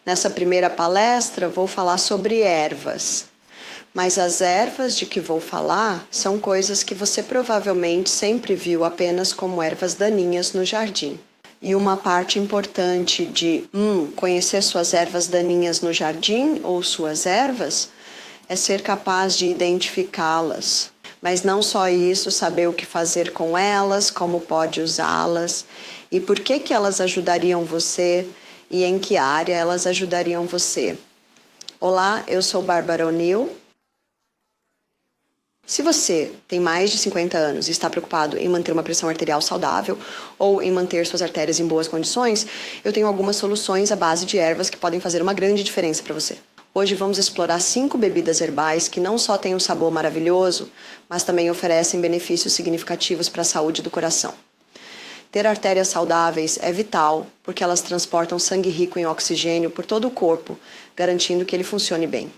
Nessa primeira palestra, vou falar sobre ervas. Mas as ervas de que vou falar são coisas que você provavelmente sempre viu apenas como ervas daninhas no jardim. E uma parte importante de conhecer suas ervas daninhas no jardim ou suas ervas é ser capaz de identificá-las. Mas não só isso, saber o que fazer com elas, como pode usá-las e por que elas ajudariam você e em que área elas ajudariam você. Olá, eu sou Bárbara O'Neill. Se você tem mais de 50 anos e está preocupado em manter uma pressão arterial saudável ou em manter suas artérias em boas condições, eu tenho algumas soluções à base de ervas que podem fazer uma grande diferença para você. Hoje vamos explorar 5 bebidas herbais que não só têm um sabor maravilhoso, mas também oferecem benefícios significativos para a saúde do coração. Ter artérias saudáveis é vital porque elas transportam sangue rico em oxigênio por todo o corpo, garantindo que ele funcione bem.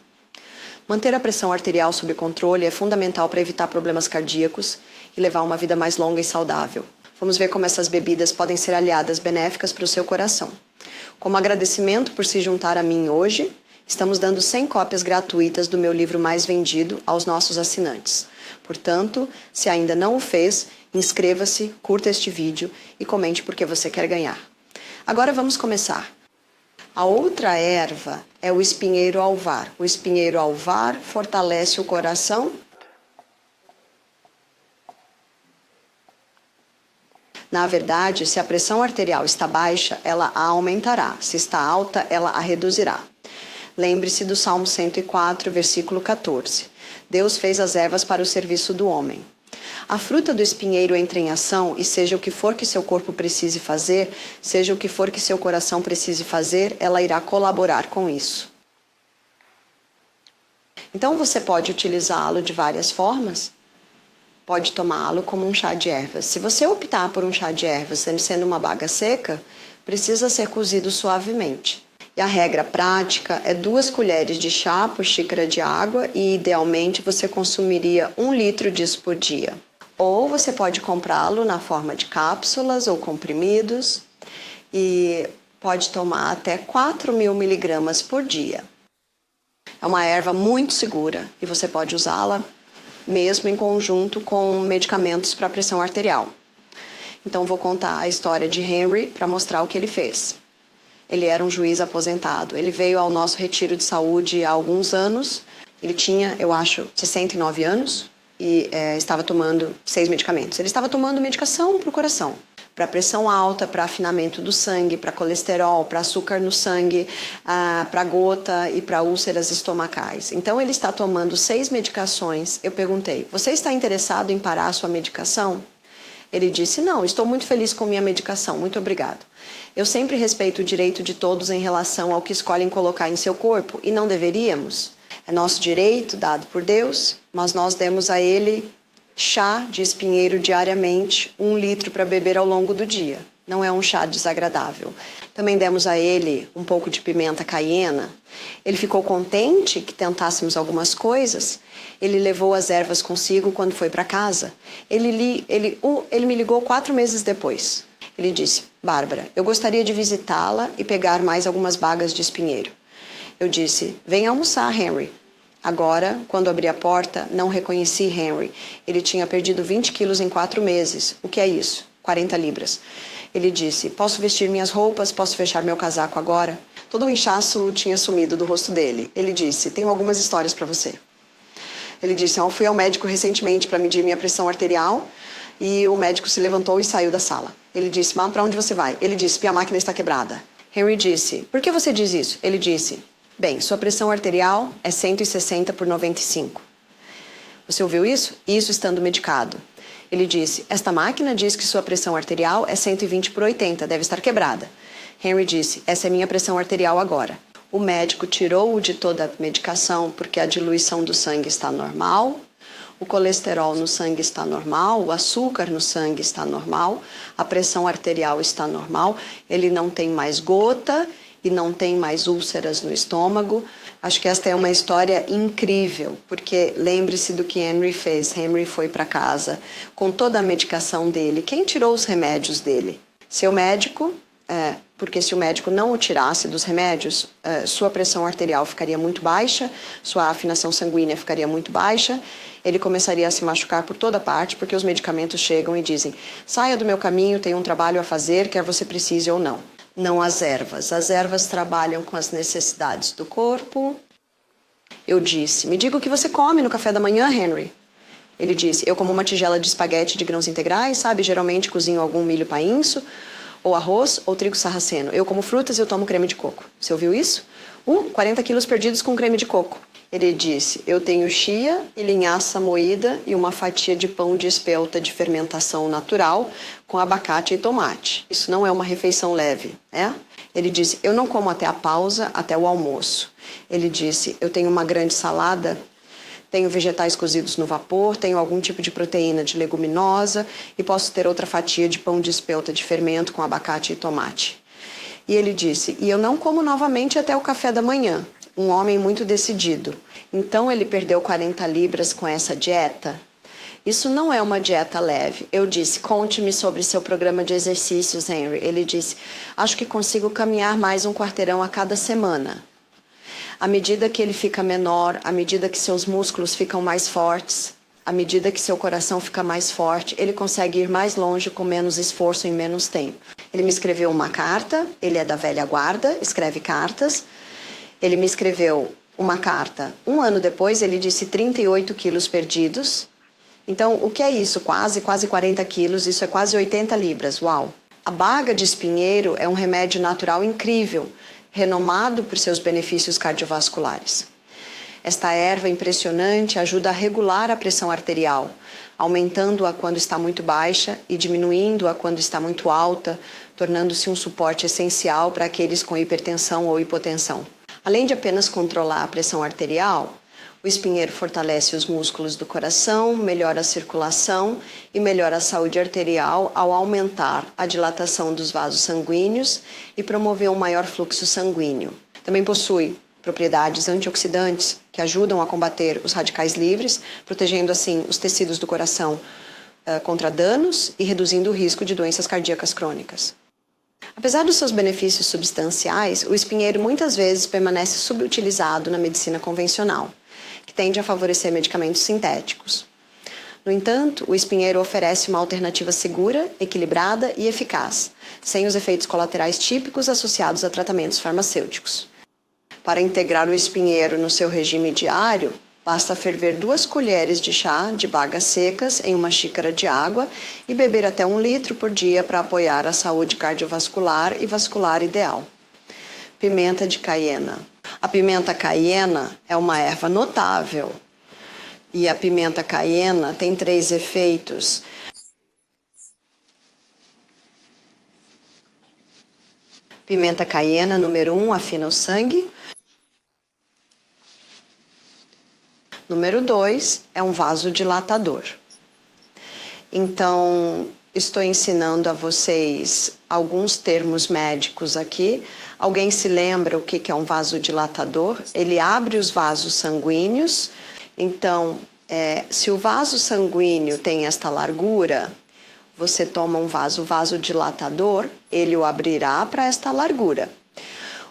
Manter a pressão arterial sob controle é fundamental para evitar problemas cardíacos e levar uma vida mais longa e saudável. Vamos ver como essas bebidas podem ser aliadas benéficas para o seu coração. Como agradecimento por se juntar a mim hoje, estamos dando 100 cópias gratuitas do meu livro mais vendido aos nossos assinantes. Portanto, se ainda não o fez, inscreva-se, curta este vídeo e comente por que você quer ganhar. Agora vamos começar. A outra erva é o espinheiro alvar. O espinheiro alvar fortalece o coração. Na verdade, se a pressão arterial está baixa, ela a aumentará. Se está alta, ela a reduzirá. Lembre-se do Salmo 104, versículo 14. Deus fez as ervas para o serviço do homem. A fruta do espinheiro entra em ação e seja o que for que seu corpo precise fazer, seja o que for que seu coração precise fazer, ela irá colaborar com isso. Então você pode utilizá-lo de várias formas. Pode tomá-lo como um chá de ervas. Se você optar por um chá de ervas sendo uma baga seca, precisa ser cozido suavemente. E a regra prática é 2 colheres de chá por xícara de água e idealmente você consumiria 1 litro disso por dia. Ou você pode comprá-lo na forma de cápsulas ou comprimidos e pode tomar até 4.000 miligramas por dia. É uma erva muito segura e você pode usá-la mesmo em conjunto com medicamentos para pressão arterial. Então vou contar a história de Henry para mostrar o que ele fez. Ele era um juiz aposentado. Ele veio ao nosso retiro de saúde há alguns anos. Ele tinha, eu acho, 69 anos e estava tomando 6 medicamentos. Ele estava tomando medicação para o coração, para pressão alta, para afinamento do sangue, para colesterol, para açúcar no sangue, para gota e para úlceras estomacais. Então ele está tomando 6 medicações. Eu perguntei, você está interessado em parar a sua medicação? Ele disse, não, estou muito feliz com minha medicação, muito obrigado. Eu sempre respeito o direito de todos em relação ao que escolhem colocar em seu corpo e não deveríamos. É nosso direito, dado por Deus, mas nós demos a ele chá de espinheiro diariamente, 1 litro para beber ao longo do dia. Não é um chá desagradável. Também demos a ele um pouco de pimenta caiena. Ele ficou contente que tentássemos algumas coisas. Ele levou as ervas consigo quando foi para casa. Ele me ligou 4 meses depois. Ele disse, Bárbara, eu gostaria de visitá-la e pegar mais algumas bagas de espinheiro. Eu disse, venha almoçar, Henry. Agora, quando abri a porta, não reconheci Henry. Ele tinha perdido 20 quilos em 4 meses. O que é isso? 40 libras. Ele disse, posso vestir minhas roupas, posso fechar meu casaco agora? Todo o inchaço tinha sumido do rosto dele. Ele disse, tenho algumas histórias para você. Ele disse, eu fui ao médico recentemente para medir minha pressão arterial e o médico se levantou e saiu da sala. Ele disse, mas para onde você vai? Ele disse, minha máquina está quebrada. Henry disse, por que você diz isso? Ele disse, bem, sua pressão arterial é 160 por 95. Você ouviu isso? Isso estando medicado. Ele disse, esta máquina diz que sua pressão arterial é 120 por 80, deve estar quebrada. Henry disse, essa é minha pressão arterial agora. O médico tirou-o de toda a medicação porque a diluição do sangue está normal, o colesterol no sangue está normal, o açúcar no sangue está normal, a pressão arterial está normal, ele não tem mais gota e não tem mais úlceras no estômago. Acho que esta é uma história incrível, porque lembre-se do que Henry fez. Henry foi para casa com toda a medicação dele. Quem tirou os remédios dele? Seu médico, porque se o médico não o tirasse dos remédios, sua pressão arterial ficaria muito baixa, sua afinação sanguínea ficaria muito baixa, ele começaria a se machucar por toda parte, porque os medicamentos chegam e dizem: saia do meu caminho, tenho um trabalho a fazer, quer você precise ou não. Não as ervas. As ervas trabalham com as necessidades do corpo. Eu disse: me diga o que você come no café da manhã, Henry. Ele disse: eu como uma tigela de espaguete de grãos integrais, sabe? Geralmente cozinho algum milho painço, ou arroz, ou trigo sarraceno. Eu como frutas e eu tomo creme de coco. Você ouviu isso? 40 quilos perdidos com creme de coco. Ele disse: eu tenho chia e linhaça moída e uma fatia de pão de espelta de fermentação natural com abacate e tomate. Isso não é uma refeição leve, né? Ele disse: eu não como até a pausa, até o almoço. Ele disse: eu tenho uma grande salada, tenho vegetais cozidos no vapor, tenho algum tipo de proteína de leguminosa e posso ter outra fatia de pão de espelta de fermento com abacate e tomate. E ele disse: e eu não como novamente até o café da manhã. Um homem muito decidido. Então ele perdeu 40 libras com essa dieta. Isso não é uma dieta leve. Eu disse: conte-me sobre seu programa de exercícios, Henry. Ele disse: acho que consigo caminhar mais um quarteirão a cada semana. À medida que ele fica menor, à medida que seus músculos ficam mais fortes, à medida que seu coração fica mais forte, ele consegue ir mais longe com menos esforço em menos tempo. Ele me escreveu uma carta, ele é da velha guarda, escreve cartas. Ele me escreveu uma carta. 1 ano depois, ele disse 38 quilos perdidos. Então, o que é isso? Quase 40 quilos, isso é quase 80 libras. Uau! A baga de espinheiro é um remédio natural incrível, renomado por seus benefícios cardiovasculares. Esta erva impressionante ajuda a regular a pressão arterial, aumentando-a quando está muito baixa e diminuindo-a quando está muito alta, tornando-se um suporte essencial para aqueles com hipertensão ou hipotensão. Além de apenas controlar a pressão arterial, o espinheiro fortalece os músculos do coração, melhora a circulação e melhora a saúde arterial ao aumentar a dilatação dos vasos sanguíneos e promover um maior fluxo sanguíneo. Também possui propriedades antioxidantes que ajudam a combater os radicais livres, protegendo assim os tecidos do coração contra danos e reduzindo o risco de doenças cardíacas crônicas. Apesar dos seus benefícios substanciais, o espinheiro muitas vezes permanece subutilizado na medicina convencional, que tende a favorecer medicamentos sintéticos. No entanto, o espinheiro oferece uma alternativa segura, equilibrada e eficaz, sem os efeitos colaterais típicos associados a tratamentos farmacêuticos. Para integrar o espinheiro no seu regime diário, basta ferver 2 colheres de chá de bagas secas em uma xícara de água e beber até 1 litro por dia para apoiar a saúde cardiovascular e vascular ideal. Pimenta de caiena. A pimenta caiena é uma erva notável e a pimenta caiena tem 3 efeitos. Pimenta caiena, número 1, afina o sangue. Número 2, é um vasodilatador. Então, estou ensinando a vocês alguns termos médicos aqui. Alguém se lembra o que é um vasodilatador? Ele abre os vasos sanguíneos. Então, se o vaso sanguíneo tem esta largura, você toma um vasodilatador, ele o abrirá para esta largura.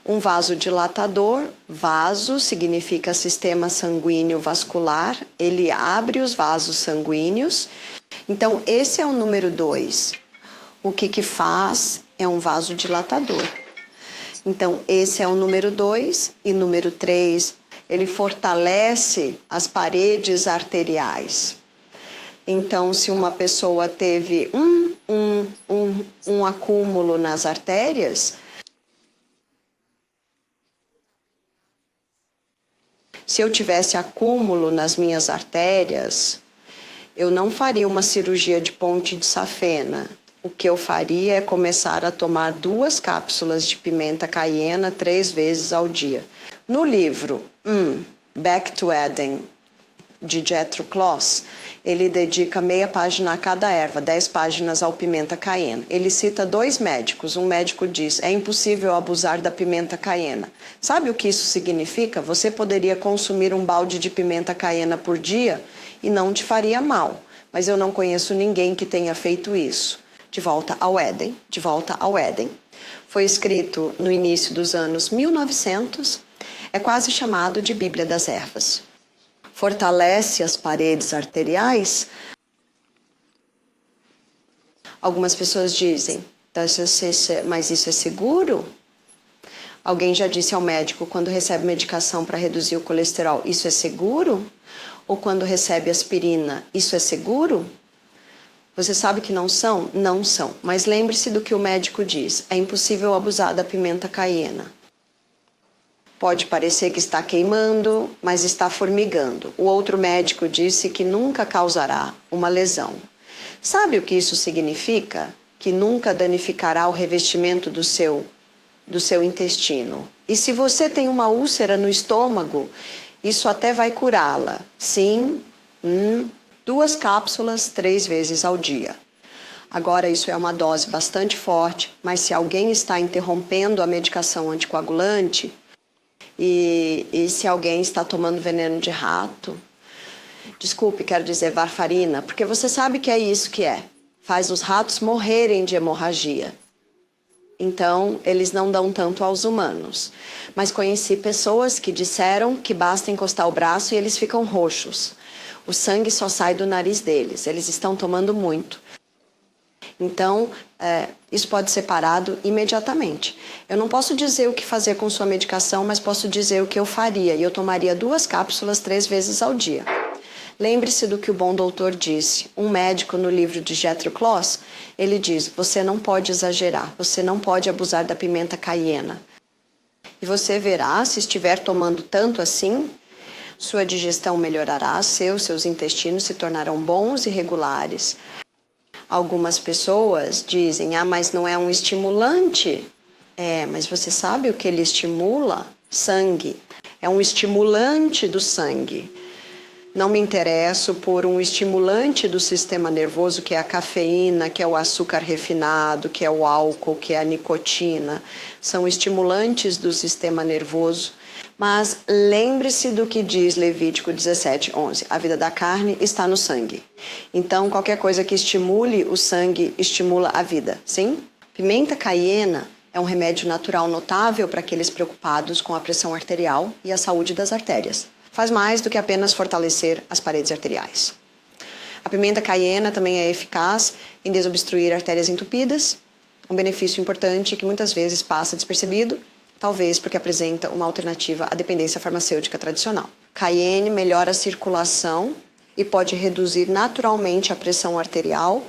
Um vasodilatador, vaso significa sistema sanguíneo vascular, ele abre os vasos sanguíneos. Então, esse é o número 2. O que faz é um vasodilatador. Então, esse é o número 2 e número 3, ele fortalece as paredes arteriais. Então, se uma pessoa teve um acúmulo nas artérias, se eu tivesse acúmulo nas minhas artérias, eu não faria uma cirurgia de ponte de safena. O que eu faria é começar a tomar 2 cápsulas de pimenta caiena 3 vezes ao dia. No livro Back to Eden, de Jethro Kloss, ele dedica meia página a cada erva, 10 páginas ao pimenta caiena. Ele cita 2 médicos. Um médico diz: é impossível abusar da pimenta caiena. Sabe o que isso significa? Você poderia consumir um balde de pimenta caiena por dia e não te faria mal. Mas eu não conheço ninguém que tenha feito isso. De Volta ao Éden, De Volta ao Éden. Foi escrito no início dos anos 1900, é quase chamado de Bíblia das Ervas. Fortalece as paredes arteriais. Algumas pessoas dizem, mas isso é seguro? Alguém já disse ao médico quando recebe medicação para reduzir o colesterol, isso é seguro? Ou quando recebe aspirina, isso é seguro? Você sabe que não são? Não são. Mas lembre-se do que o médico diz. É impossível abusar da pimenta caiena. Pode parecer que está queimando, mas está formigando. O outro médico disse que nunca causará uma lesão. Sabe o que isso significa? Que nunca danificará o revestimento do seu intestino. E se você tem uma úlcera no estômago, isso até vai curá-la. Sim, 2 cápsulas 3 vezes ao dia. Agora, isso é uma dose bastante forte, mas se alguém está interrompendo a medicação anticoagulante e se alguém está tomando veneno de rato, desculpe, quero dizer varfarina, porque você sabe que é isso que é. Faz os ratos morrerem de hemorragia. Então, eles não dão tanto aos humanos. Mas conheci pessoas que disseram que basta encostar o braço e eles ficam roxos. O sangue só sai do nariz deles. Eles estão tomando muito. Então, isso pode ser parado imediatamente. Eu não posso dizer o que fazer com sua medicação, mas posso dizer o que eu faria. E eu tomaria 2 cápsulas 3 vezes ao dia. Lembre-se do que o bom doutor disse. Um médico no livro de Jethro Kloss, ele diz, você não pode exagerar, você não pode abusar da pimenta caiena. E você verá, se estiver tomando tanto assim, sua digestão melhorará, seus intestinos se tornarão bons e regulares. Algumas pessoas dizem, mas não é um estimulante. Mas você sabe o que ele estimula? Sangue. É um estimulante do sangue. Não me interesso por um estimulante do sistema nervoso, que é a cafeína, que é o açúcar refinado, que é o álcool, que é a nicotina. São estimulantes do sistema nervoso. Mas lembre-se do que diz Levítico 17:11. A vida da carne está no sangue. Então, qualquer coisa que estimule o sangue, estimula a vida. Sim? Pimenta caiena é um remédio natural notável para aqueles preocupados com a pressão arterial e a saúde das artérias. Faz mais do que apenas fortalecer as paredes arteriais. A pimenta caiena também é eficaz em desobstruir artérias entupidas, um benefício importante que muitas vezes passa despercebido, talvez porque apresenta uma alternativa à dependência farmacêutica tradicional. Cayenne melhora a circulação e pode reduzir naturalmente a pressão arterial,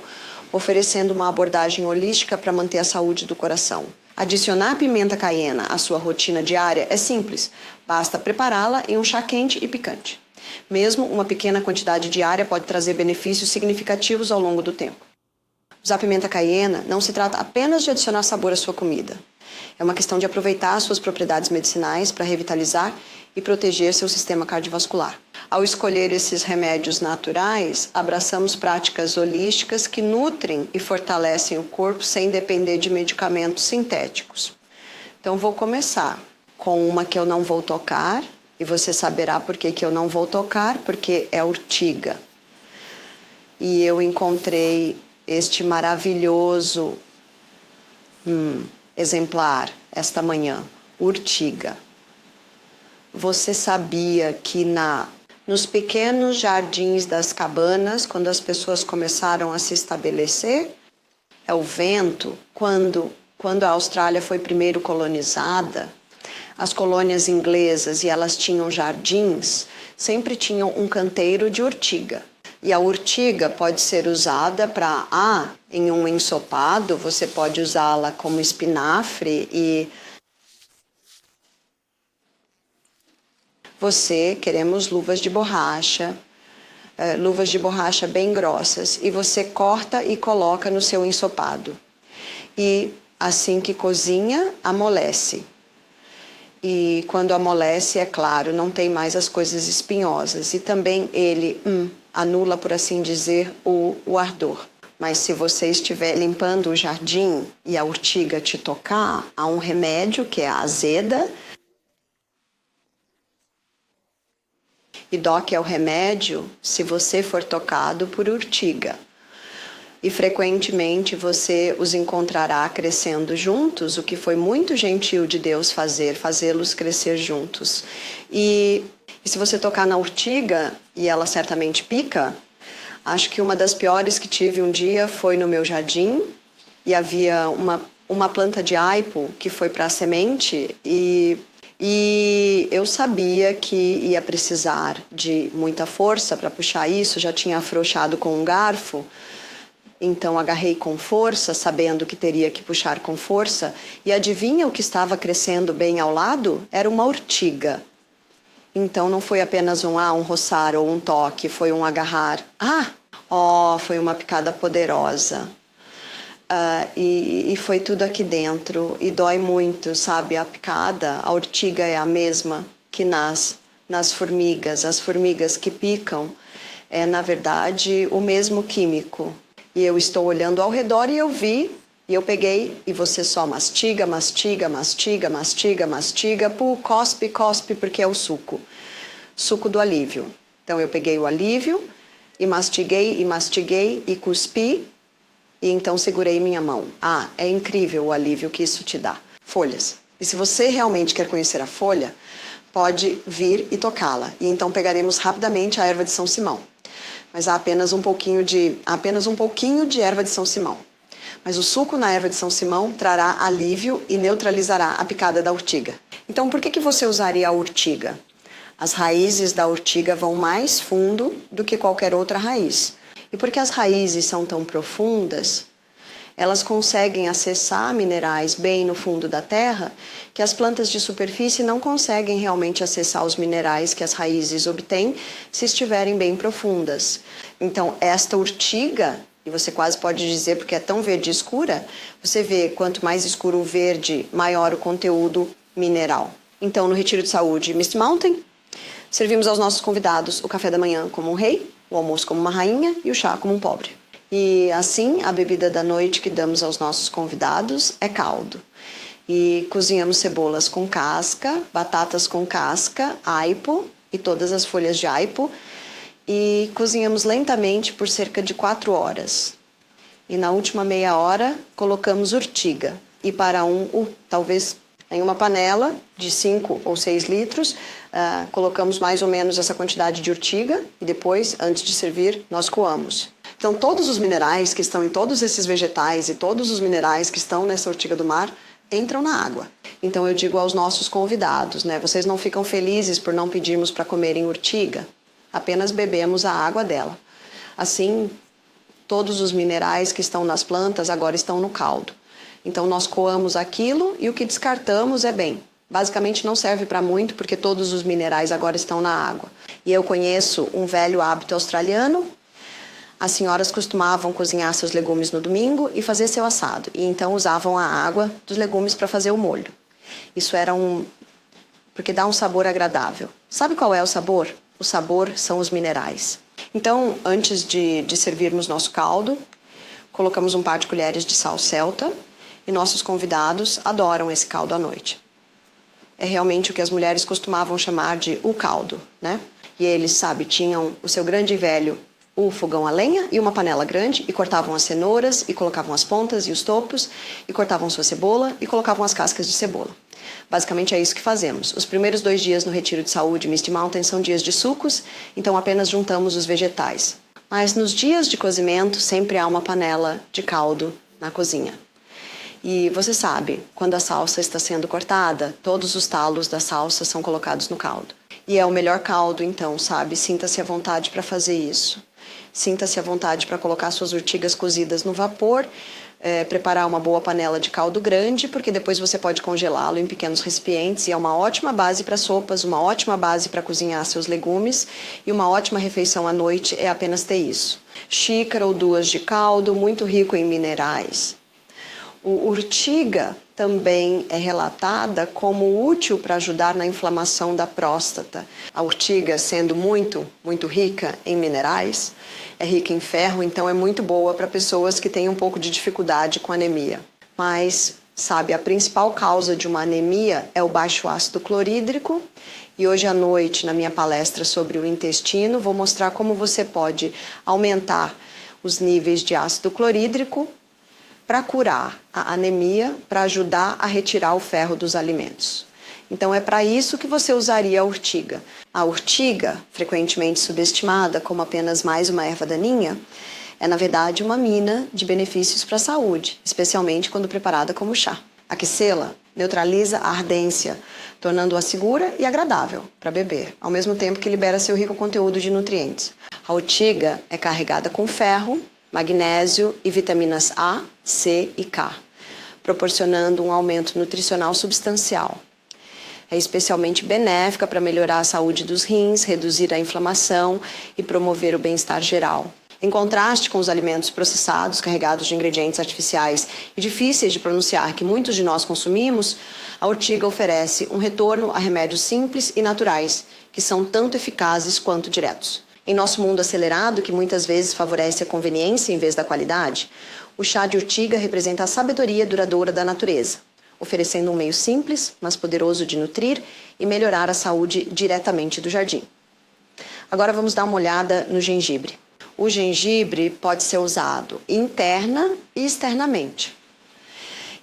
oferecendo uma abordagem holística para manter a saúde do coração. Adicionar pimenta caiena à sua rotina diária é simples, basta prepará-la em um chá quente e picante. Mesmo uma pequena quantidade diária pode trazer benefícios significativos ao longo do tempo. Usar pimenta caiena não se trata apenas de adicionar sabor à sua comida. É uma questão de aproveitar suas propriedades medicinais para revitalizar e proteger seu sistema cardiovascular. Ao escolher esses remédios naturais, abraçamos práticas holísticas que nutrem e fortalecem o corpo sem depender de medicamentos sintéticos. Então, vou começar com uma que eu não vou tocar, e você saberá por que eu não vou tocar, porque é urtiga. E eu encontrei este maravilhoso exemplar esta manhã, urtiga. Você sabia que nos pequenos jardins das cabanas, quando as pessoas começaram a se estabelecer, é o vento, quando a Austrália foi primeiro colonizada, as colônias inglesas, e elas tinham jardins, sempre tinham um canteiro de urtiga. E a urtiga pode ser usada em um ensopado, você pode usá-la como espinafre e queremos luvas de borracha bem grossas, e você corta e coloca no seu ensopado. E assim que cozinha, amolece. E quando amolece, é claro, não tem mais as coisas espinhosas. E também ele anula, por assim dizer, o ardor. Mas se você estiver limpando o jardim e a urtiga te tocar, há um remédio que é a azeda. E DOC é o remédio se você for tocado por urtiga. e frequentemente você os encontrará crescendo juntos, o que foi muito gentil de Deus fazê-los crescer juntos. E se você tocar na urtiga, e ela certamente pica, acho que uma das piores que tive um dia foi no meu jardim, e havia uma planta de aipo que foi para a semente, e eu sabia que ia precisar de muita força para puxar isso, já tinha afrouxado com um garfo, então agarrei com força, sabendo que teria que puxar com força, e adivinha o que estava crescendo bem ao lado? Era uma urtiga. Então não foi apenas um roçar ou um toque, foi um agarrar. Foi uma picada poderosa. E foi tudo aqui dentro, e dói muito, sabe? A picada, a urtiga é a mesma que nas formigas. As formigas que picam é, na verdade, o mesmo químico. E eu estou olhando ao redor e eu vi, e eu peguei, e você só mastiga, mastiga, mastiga, mastiga, mastiga, cospe, cospe, porque é o suco do alívio. Então eu peguei o alívio, e mastiguei, e cuspi, e então segurei minha mão. É incrível o alívio que isso te dá. Folhas. E se você realmente quer conhecer a folha, pode vir e tocá-la. E então pegaremos rapidamente a erva de São Simão. Mas há apenas um pouquinho de erva de São Simão. Mas o suco na erva de São Simão trará alívio e neutralizará a picada da urtiga. Então, por que você usaria a urtiga? As raízes da urtiga vão mais fundo do que qualquer outra raiz. E porque as raízes são tão profundas, elas conseguem acessar minerais bem no fundo da terra, que as plantas de superfície não conseguem realmente acessar os minerais que as raízes obtêm se estiverem bem profundas. Então, esta urtiga, e você quase pode dizer porque é tão verde escura, você vê quanto mais escuro o verde, maior o conteúdo mineral. Então, no Retiro de Saúde Misty Mountain, servimos aos nossos convidados o café da manhã como um rei, o almoço como uma rainha e o chá como um pobre. E assim, a bebida da noite que damos aos nossos convidados é caldo. E cozinhamos cebolas com casca, batatas com casca, aipo e todas as folhas de aipo. E cozinhamos lentamente por cerca de 4 horas. E na última meia hora, colocamos urtiga. E para talvez em uma panela de 5 ou 6 litros, colocamos mais ou menos essa quantidade de urtiga. E depois, antes de servir, nós coamos. Então, todos os minerais que estão em todos esses vegetais e todos os minerais que estão nessa urtiga do mar entram na água. Então, eu digo aos nossos convidados, né? Vocês não ficam felizes por não pedirmos para comerem urtiga, apenas bebemos a água dela. Assim, todos os minerais que estão nas plantas agora estão no caldo. Então, nós coamos aquilo e o que descartamos é bem. Basicamente, não serve para muito porque todos os minerais agora estão na água. E eu conheço um velho hábito australiano. As senhoras costumavam cozinhar seus legumes no domingo e fazer seu assado. E então usavam a água dos legumes para fazer o molho. Isso era porque dá um sabor agradável. Sabe qual é o sabor? O sabor são os minerais. Então, antes de servirmos nosso caldo, colocamos um par de colheres de sal celta e nossos convidados adoram esse caldo à noite. É realmente o que as mulheres costumavam chamar de o caldo, né? E eles, tinham o seu grande e velho o fogão a lenha e uma panela grande e cortavam as cenouras e colocavam as pontas e os topos e cortavam sua cebola e colocavam as cascas de cebola. Basicamente é isso que fazemos. Os primeiros 2 dias no Retiro de Saúde Misty Mountain são dias de sucos, então apenas juntamos os vegetais. Mas nos dias de cozimento sempre há uma panela de caldo na cozinha. E você sabe, quando a salsa está sendo cortada, todos os talos da salsa são colocados no caldo. E é o melhor caldo, então, sinta-se à vontade para fazer isso. Sinta-se à vontade para colocar suas urtigas cozidas no vapor, preparar uma boa panela de caldo grande, porque depois você pode congelá-lo em pequenos recipientes e é uma ótima base para sopas, uma ótima base para cozinhar seus legumes e uma ótima refeição à noite é apenas ter isso. Xícara ou 2 de caldo, muito rico em minerais. O urtiga também é relatada como útil para ajudar na inflamação da próstata. A urtiga, sendo muito rica em minerais, é rica em ferro, então é muito boa para pessoas que têm um pouco de dificuldade com anemia. Mas, a principal causa de uma anemia é o baixo ácido clorídrico. E hoje à noite, na minha palestra sobre o intestino, vou mostrar como você pode aumentar os níveis de ácido clorídrico para curar a anemia, para ajudar a retirar o ferro dos alimentos. Então é para isso que você usaria a urtiga. A urtiga, frequentemente subestimada como apenas mais uma erva daninha, é na verdade uma mina de benefícios para a saúde, especialmente quando preparada como chá. Aquecê-la neutraliza a ardência, tornando-a segura e agradável para beber, ao mesmo tempo que libera seu rico conteúdo de nutrientes. A urtiga é carregada com ferro, magnésio e vitaminas A, C e K, proporcionando um aumento nutricional substancial. É especialmente benéfica para melhorar a saúde dos rins, reduzir a inflamação e promover o bem-estar geral. Em contraste com os alimentos processados, carregados de ingredientes artificiais e difíceis de pronunciar que muitos de nós consumimos, a urtiga oferece um retorno a remédios simples e naturais, que são tanto eficazes quanto diretos. Em nosso mundo acelerado, que muitas vezes favorece a conveniência em vez da qualidade, o chá de urtiga representa a sabedoria duradoura da natureza, oferecendo um meio simples, mas poderoso de nutrir e melhorar a saúde diretamente do jardim. Agora vamos dar uma olhada no gengibre. O gengibre pode ser usado interna e externamente.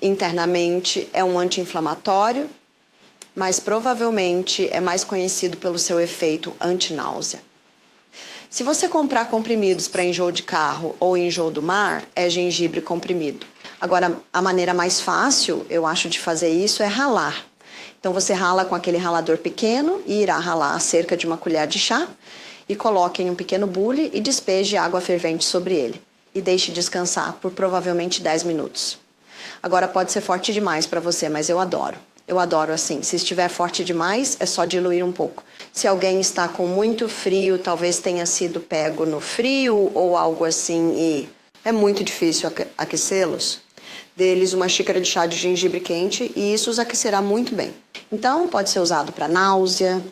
Internamente é um anti-inflamatório, mas provavelmente é mais conhecido pelo seu efeito anti-náusea. Se você comprar comprimidos para enjoo de carro ou enjoo do mar, é gengibre comprimido. Agora, a maneira mais fácil, eu acho, de fazer isso é ralar. Então você rala com aquele ralador pequeno e irá ralar cerca de uma colher de chá, e coloque em um pequeno bule e despeje água fervente sobre ele. E deixe descansar por provavelmente 10 minutos. Agora pode ser forte demais para você, mas eu adoro. Eu adoro assim. Se estiver forte demais, é só diluir um pouco. Se alguém está com muito frio, talvez tenha sido pego no frio ou algo assim e é muito difícil aquecê-los, dê-lhes uma xícara de chá de gengibre quente e isso os aquecerá muito bem. Então pode ser usado para náusea,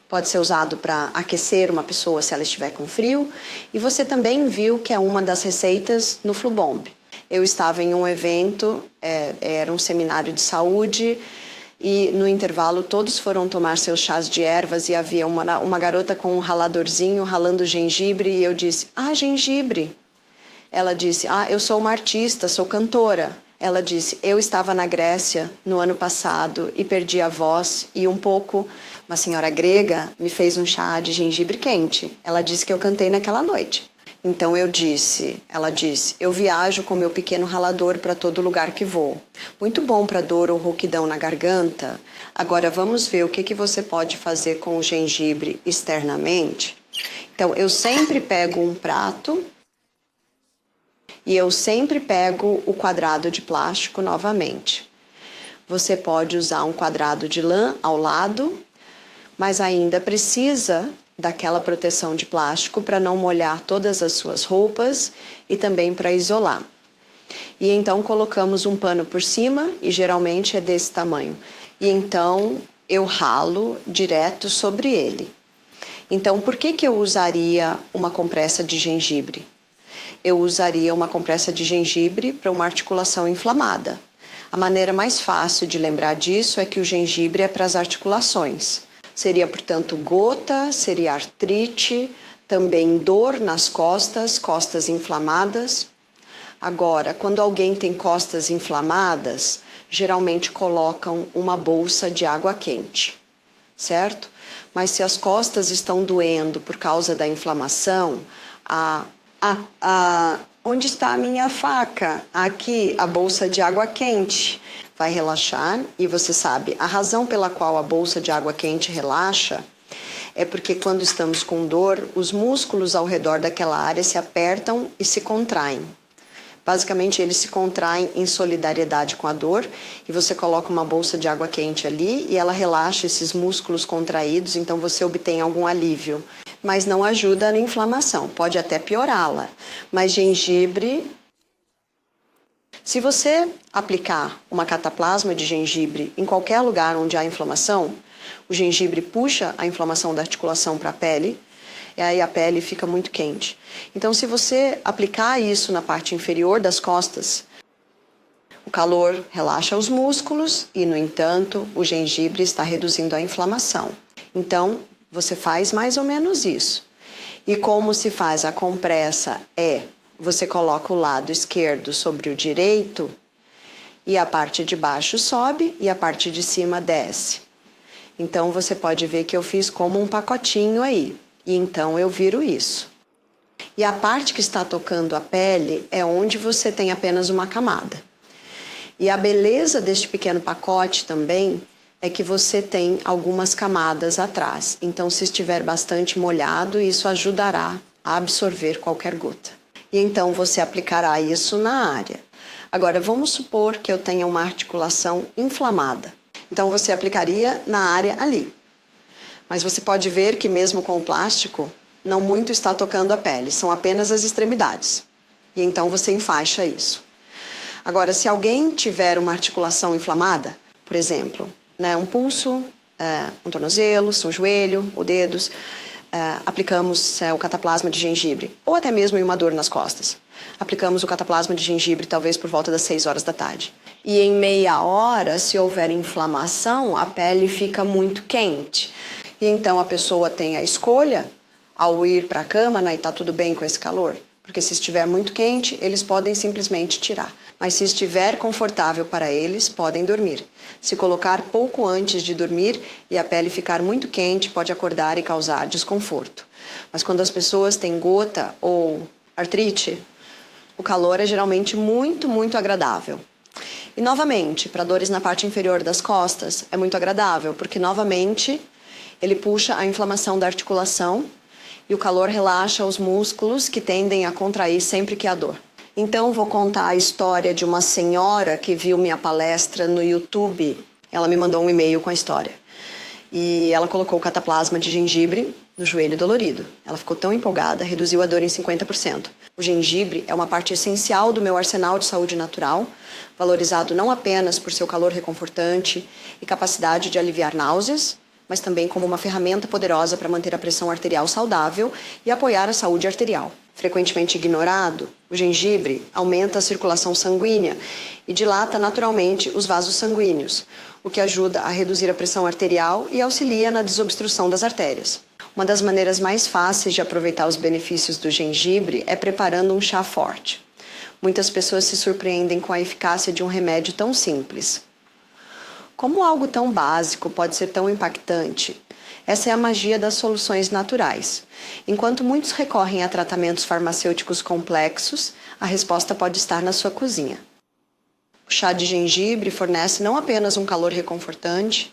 pode ser usado para aquecer uma pessoa se ela estiver com frio. E você também viu que é uma das receitas no Flubomb. Eu estava em um evento, era um seminário de saúde, e no intervalo todos foram tomar seus chás de ervas e havia uma garota com um raladorzinho ralando gengibre e eu disse, gengibre. Ela disse, eu sou uma artista, sou cantora. Ela disse, eu estava na Grécia no ano passado e perdi a voz e um pouco, uma senhora grega me fez um chá de gengibre quente. Ela disse que eu cantei naquela noite. Então ela disse, eu viajo com meu pequeno ralador para todo lugar que vou. Muito bom para dor ou rouquidão na garganta. Agora vamos ver o que você pode fazer com o gengibre externamente. Então eu sempre pego um prato. E eu sempre pego o quadrado de plástico novamente. Você pode usar um quadrado de lã ao lado, mas ainda precisa daquela proteção de plástico para não molhar todas as suas roupas e também para isolar. E então colocamos um pano por cima e geralmente é desse tamanho. E então eu ralo direto sobre ele. Então por que eu usaria uma compressa de gengibre? Eu usaria uma compressa de gengibre para uma articulação inflamada. A maneira mais fácil de lembrar disso é que o gengibre é para as articulações. Seria, portanto, gota, seria artrite, também dor nas costas inflamadas. Agora, quando alguém tem costas inflamadas, geralmente colocam uma bolsa de água quente, certo? Mas se as costas estão doendo por causa da inflamação, onde está a minha faca? Aqui, a bolsa de água quente. Vai relaxar e você sabe, a razão pela qual a bolsa de água quente relaxa é porque quando estamos com dor, os músculos ao redor daquela área se apertam e se contraem. Basicamente, eles se contraem em solidariedade com a dor e você coloca uma bolsa de água quente ali e ela relaxa esses músculos contraídos, então você obtém algum alívio. Mas não ajuda na inflamação, pode até piorá-la. Mas gengibre, se você aplicar uma cataplasma de gengibre em qualquer lugar onde há inflamação, o gengibre puxa a inflamação da articulação para a pele, e aí a pele fica muito quente. Então, se você aplicar isso na parte inferior das costas, o calor relaxa os músculos e, no entanto, o gengibre está reduzindo a inflamação. Então, você faz mais ou menos isso. E como se faz a compressa é você coloca o lado esquerdo sobre o direito e a parte de baixo sobe e a parte de cima desce. Então você pode ver que eu fiz como um pacotinho aí. E então eu viro isso. E a parte que está tocando a pele é onde você tem apenas uma camada. E a beleza deste pequeno pacote também é que você tem algumas camadas atrás. Então, se estiver bastante molhado, isso ajudará a absorver qualquer gota. E então você aplicará isso na área. Agora, vamos supor que eu tenha uma articulação inflamada. Então, você aplicaria na área ali. Mas você pode ver que mesmo com o plástico, não muito está tocando a pele, são apenas as extremidades. E então você enfaixa isso. Agora, se alguém tiver uma articulação inflamada, por exemplo, né, um pulso, um tornozelo, um joelho ou dedos, aplicamos o cataplasma de gengibre, ou até mesmo em uma dor nas costas. Aplicamos o cataplasma de gengibre talvez por volta das 6 horas da tarde. E em meia hora, se houver inflamação, a pele fica muito quente. E então a pessoa tem a escolha, ao ir para a cama, né, e está tudo bem com esse calor. Porque se estiver muito quente, eles podem simplesmente tirar. Mas se estiver confortável para eles, podem dormir. Se colocar pouco antes de dormir e a pele ficar muito quente, pode acordar e causar desconforto. Mas quando as pessoas têm gota ou artrite, o calor é geralmente muito, muito agradável. E novamente, para dores na parte inferior das costas, é muito agradável, porque novamente ele puxa a inflamação da articulação e o calor relaxa os músculos que tendem a contrair sempre que há dor. Então, vou contar a história de uma senhora que viu minha palestra no YouTube. Ela me mandou um e-mail com a história. E ela colocou o cataplasma de gengibre no joelho dolorido. Ela ficou tão empolgada, reduziu a dor em 50%. O gengibre é uma parte essencial do meu arsenal de saúde natural, valorizado não apenas por seu calor reconfortante e capacidade de aliviar náuseas, mas também como uma ferramenta poderosa para manter a pressão arterial saudável e apoiar a saúde arterial. Frequentemente ignorado, o gengibre aumenta a circulação sanguínea e dilata naturalmente os vasos sanguíneos, o que ajuda a reduzir a pressão arterial e auxilia na desobstrução das artérias. Uma das maneiras mais fáceis de aproveitar os benefícios do gengibre é preparando um chá forte. Muitas pessoas se surpreendem com a eficácia de um remédio tão simples. Como algo tão básico pode ser tão impactante? Essa é a magia das soluções naturais. Enquanto muitos recorrem a tratamentos farmacêuticos complexos, a resposta pode estar na sua cozinha. O chá de gengibre fornece não apenas um calor reconfortante,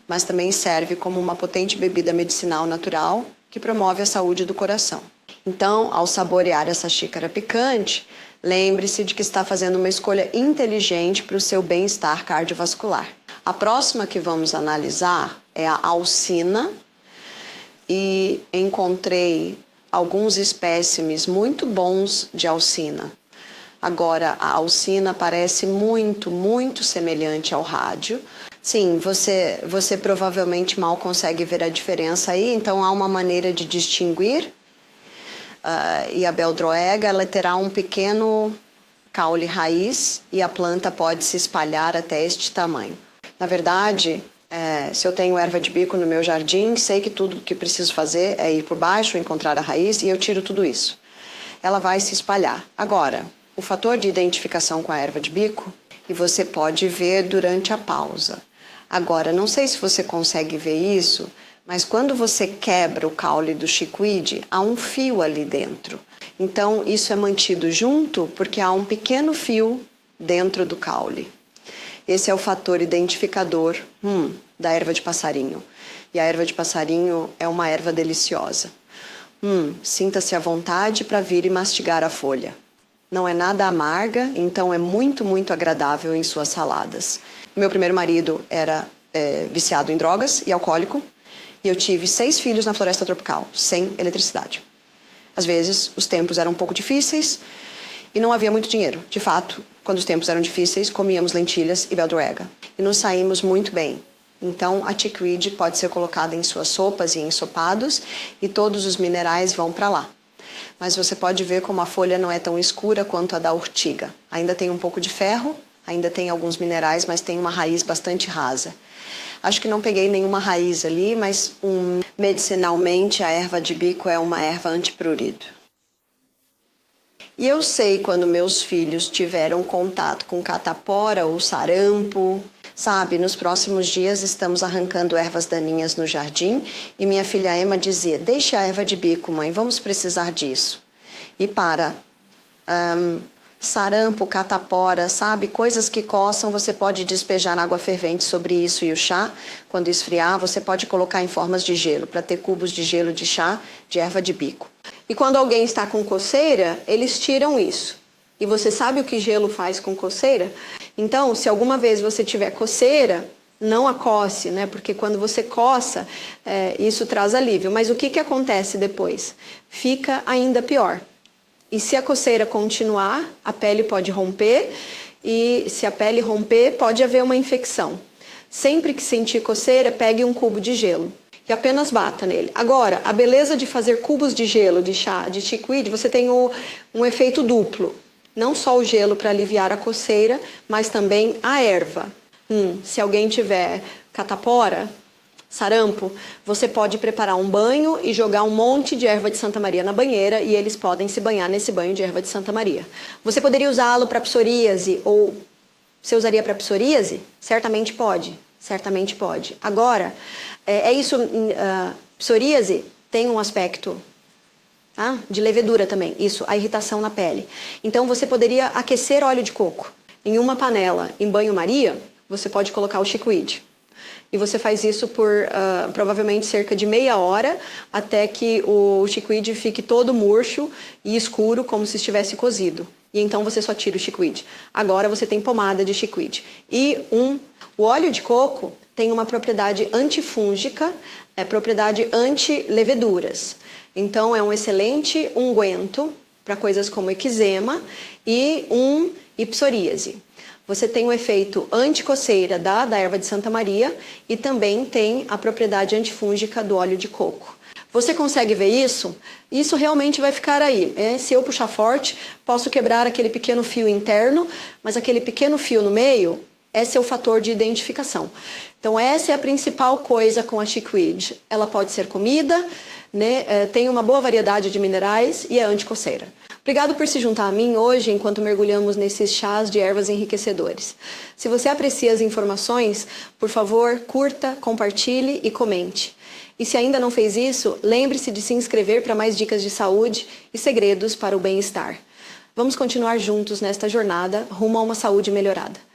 mas também serve como uma potente bebida medicinal natural que promove a saúde do coração. Então, ao saborear essa xícara picante, lembre-se de que está fazendo uma escolha inteligente para o seu bem-estar cardiovascular. A próxima que vamos analisar é a alcina e encontrei alguns espécimes muito bons de alcina. Agora, a alcina parece muito, muito semelhante ao rádio. Sim, você provavelmente mal consegue ver a diferença aí, então há uma maneira de distinguir. E a beldroega, ela terá um pequeno caule raiz e a planta pode se espalhar até este tamanho. Na verdade, se eu tenho erva de bico no meu jardim, sei que tudo que preciso fazer é ir por baixo, encontrar a raiz e eu tiro tudo isso. Ela vai se espalhar. Agora, o fator de identificação com a erva de bico, e você pode ver durante a pausa. Agora, não sei se você consegue ver isso, mas quando você quebra o caule do chicoide, há um fio ali dentro. Então, isso é mantido junto porque há um pequeno fio dentro do caule. Esse é o fator identificador da erva de passarinho. E a erva de passarinho é uma erva deliciosa. Sinta-se à vontade para vir e mastigar a folha. Não é nada amarga, então é muito, muito agradável em suas saladas. Meu primeiro marido era viciado em drogas e alcoólico. E eu tive 6 filhos na floresta tropical, sem eletricidade. Às vezes, os tempos eram um pouco difíceis e não havia muito dinheiro. De fato, quando os tempos eram difíceis, comíamos lentilhas e beldroega. E nos saímos muito bem. Então, a chickweed pode ser colocada em suas sopas e ensopados e todos os minerais vão para lá. Mas você pode ver como a folha não é tão escura quanto a da urtiga. Ainda tem um pouco de ferro, ainda tem alguns minerais, mas tem uma raiz bastante rasa. Acho que não peguei nenhuma raiz ali, mas medicinalmente a erva de bico é uma erva antiprurido. E eu sei quando meus filhos tiveram contato com catapora ou sarampo, sabe? Nos próximos dias estamos arrancando ervas daninhas no jardim e minha filha Emma dizia, deixe a erva de bico, mãe, vamos precisar disso. E para sarampo, catapora, sabe? Coisas que coçam, você pode despejar água fervente sobre isso e o chá, quando esfriar, você pode colocar em formas de gelo, para ter cubos de gelo de chá de erva de bico. E quando alguém está com coceira, eles tiram isso. E você sabe o que gelo faz com coceira? Então, se alguma vez você tiver coceira, não a coce, né? Porque quando você coça, isso traz alívio. Mas o que acontece depois? Fica ainda pior. E se a coceira continuar, a pele pode romper. E se a pele romper, pode haver uma infecção. Sempre que sentir coceira, pegue um cubo de gelo e apenas bata nele. Agora, a beleza de fazer cubos de gelo, de chá, de chickweed, você tem um efeito duplo. Não só o gelo para aliviar a coceira, mas também a erva. Se alguém tiver catapora, sarampo, você pode preparar um banho e jogar um monte de erva de Santa Maria na banheira e eles podem se banhar nesse banho de erva de Santa Maria. Você poderia usá-lo para psoríase ou você usaria para psoríase? Certamente pode. Certamente pode. Agora, psoríase tem um aspecto de levedura também, isso, a irritação na pele. Então, você poderia aquecer óleo de coco. Em uma panela, em banho-maria, você pode colocar o chickweed. E você faz isso por provavelmente cerca de meia hora, até que o chickweed fique todo murcho e escuro, como se estivesse cozido. E então você só tira o chickweed. Agora você tem pomada de chickweed. E o óleo de coco tem uma propriedade antifúngica, propriedade anti-leveduras. Então é um excelente unguento para coisas como eczema e psoríase. Você tem o efeito anticoceira da erva de Santa Maria e também tem a propriedade antifúngica do óleo de coco. Você consegue ver isso? Isso realmente vai ficar aí. Se eu puxar forte, posso quebrar aquele pequeno fio interno, mas aquele pequeno fio no meio é seu fator de identificação. Então essa é a principal coisa com a chickweed. Ela pode ser comida, né? Tem uma boa variedade de minerais e é anticoceira. Obrigado por se juntar a mim hoje enquanto mergulhamos nesses chás de ervas enriquecedores. Se você aprecia as informações, por favor, curta, compartilhe e comente. E se ainda não fez isso, lembre-se de se inscrever para mais dicas de saúde e segredos para o bem-estar. Vamos continuar juntos nesta jornada rumo a uma saúde melhorada.